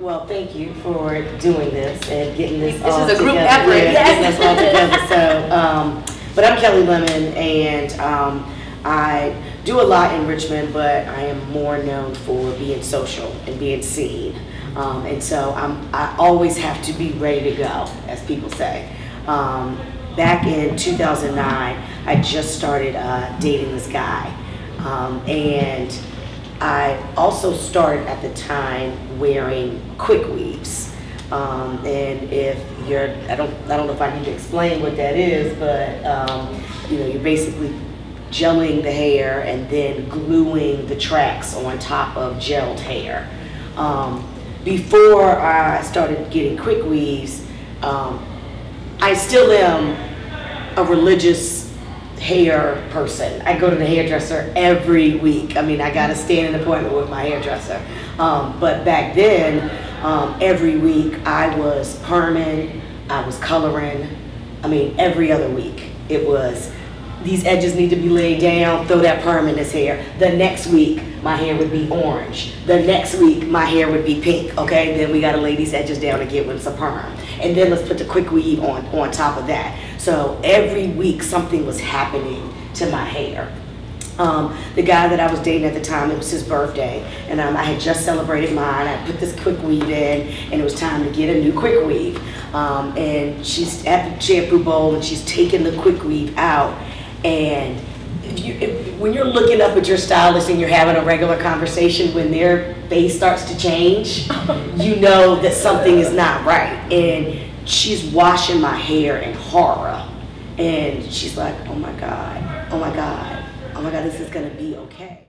Well, thank you for doing this and getting this all together. This is a group effort. Yes. Getting us all together. But I'm Kelly Lemon, and I do a lot in Richmond, but I am more known for being social and being seen. And so I always have to be ready to go, as people say. Back in 2009, I just started dating this guy, and I also started at the time wearing quick weaves. And if you're, I don't know if I need to explain what that is, but you know, you're basically gelling the hair and then gluing the tracks on top of gelled hair. Before I started getting quick weaves, I still am a religious hair person. I go to the hairdresser every week. I mean, I got to stand an appointment with my hairdresser. But back then, every week I was perming, I was coloring. I mean, every other week it was, these edges need to be laid down, throw that perm in this hair. The next week, my hair would be orange. The next week, my hair would be pink, okay? Then we gotta lay these edges down again with some perm. And then let's put the quick weave on top of that. So every week, something was happening to my hair. The guy that I was dating at the time, it was his birthday, and I had just celebrated mine. I put this quick weave in, and it was time to get a new quick weave. And she's at the shampoo bowl, and she's taking the quick weave out. And when you're looking up at your stylist and you're having a regular conversation, when their face starts to change, you know that something is not right. And she's washing my hair in horror. And she's like, oh my God, oh my God, oh my God, this is gonna be okay.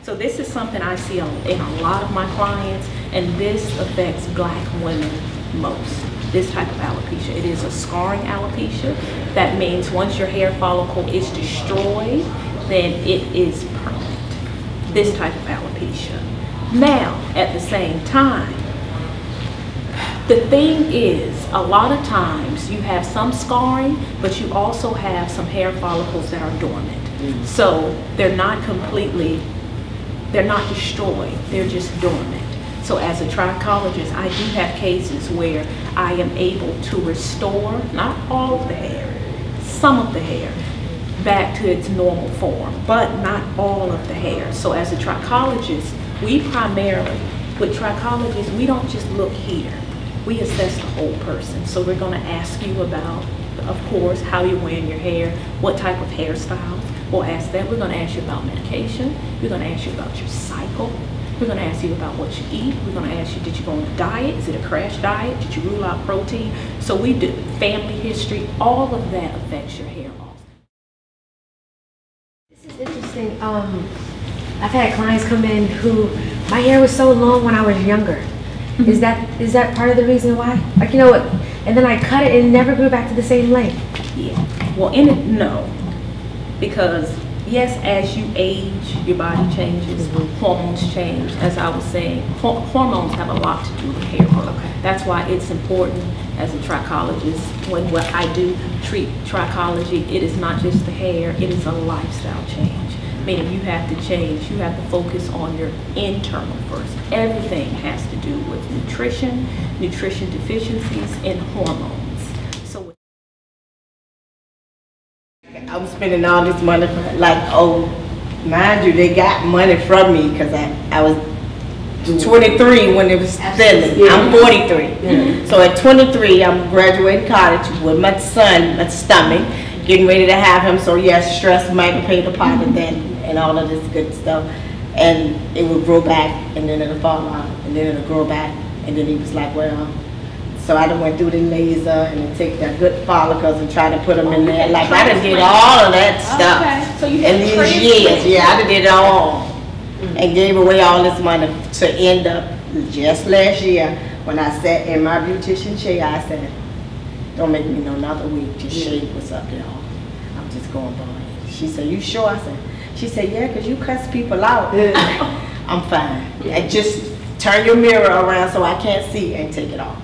So this is something I see in a lot of my clients, and this affects Black women most. This type of alopecia. It is a scarring alopecia. That means once your hair follicle is destroyed, then it is permanent. This type of alopecia. Now, at the same time, the thing is, a lot of times you have some scarring, but you also have some hair follicles that are dormant. So they're not completely, they're not destroyed, they're just dormant. So as a trichologist, I do have cases where I am able to restore, not all of the hair, some of the hair, back to its normal form, but not all of the hair. So as a trichologist, we primarily, with trichologists, we don't just look here. We assess the whole person. So we're gonna ask you about, of course, how you're wearing your hair, what type of hairstyle. We'll ask that. We're gonna ask you about medication. We're gonna ask you about your cycle. We're going to ask you about what you eat. We're going to ask you, did you go on a diet? Is it a crash diet? Did you rule out protein? So we do family history. All of that affects your hair also. This is interesting. I've had clients come in who, my hair was so long when I was younger. Is that part of the reason why? Like, you know what? And then I cut it and it never grew back to the same length. Yeah. Well, no. Because yes, as you age, your body changes, hormones change. As I was saying, hormones have a lot to do with hair growth. That's why it's important as a trichologist, when what I do treat trichology, it is not just the hair, it is a lifestyle change. Meaning you have to change, you have to focus on your internal first. Everything has to do with nutrition, nutrition deficiencies, and hormones. So I'm spending all this money, like, oh, mind you, they got money from me because I was 23 when it was selling. Yeah. I'm 43. Yeah. So at 23, I'm graduating college with my son, my stomach, getting ready to have him. So yes, stress might pay the part of that and all of this good stuff. And it would grow back, and then it'll fall out, and then it'll grow back. And then he was like, well, so I done went through the laser and take the good follicles and try to put them in there. Like I done did all of that stuff. Okay. So you in these years, yeah, I done did it all. And gave away all this money to end up just last year when I sat in my beautician chair. I said, don't make me no another week, just shave what's up there. I'm just going bald. She said, you sure? I said, she said, yeah, because you cuss people out. I'm fine. I just turn your mirror around so I can't see and take it off.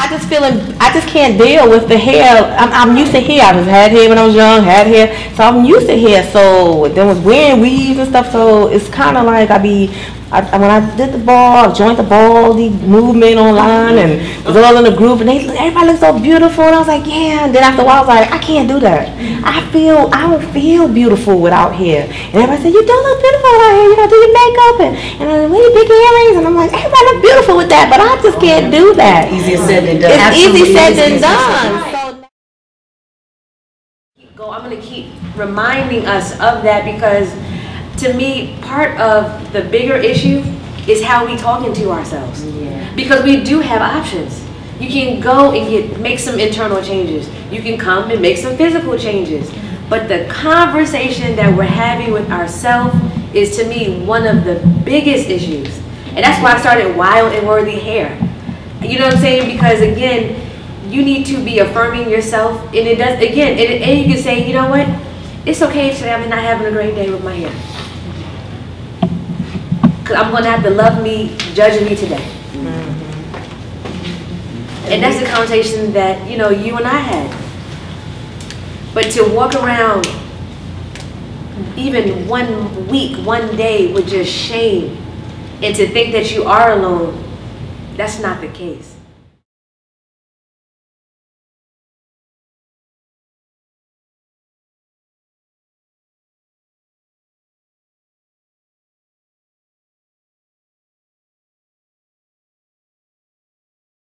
I just can't deal with the hair. I'm used to hair. I had hair when I was young, had hair, so I'm used to hair. So then was wearing weaves and stuff. So it's kind of like when I did the ball, I joined the Baldy movement online and was all in a group, and everybody looked so beautiful, and I was like, yeah. And then after a while, I was like, I can't do that. I don't feel beautiful without hair. And everybody said, you don't look beautiful without hair. You don't do your makeup and wear your big earrings. And I'm like, everybody look beautiful with that, but I just can't do that. Easier said than done. It's easy said than done. I'm going to keep reminding us of that, because to me, part of the bigger issue is how we talking to ourselves. Yeah. Because we do have options. You can go and make some internal changes. You can come and make some physical changes. But the conversation that we're having with ourselves is, to me, one of the biggest issues. And that's why I started Wild and Worthy Hair. You know what I'm saying? Because again, you need to be affirming yourself, and it does, again, and you can say, you know what? It's okay today I'm not having a great day with my hair. Because I'm going to have to love me, judging me today. And that's the conversation that, you know, you and I had. But to walk around even 1 week, 1 day with just shame, and to think that you are alone, that's not the case.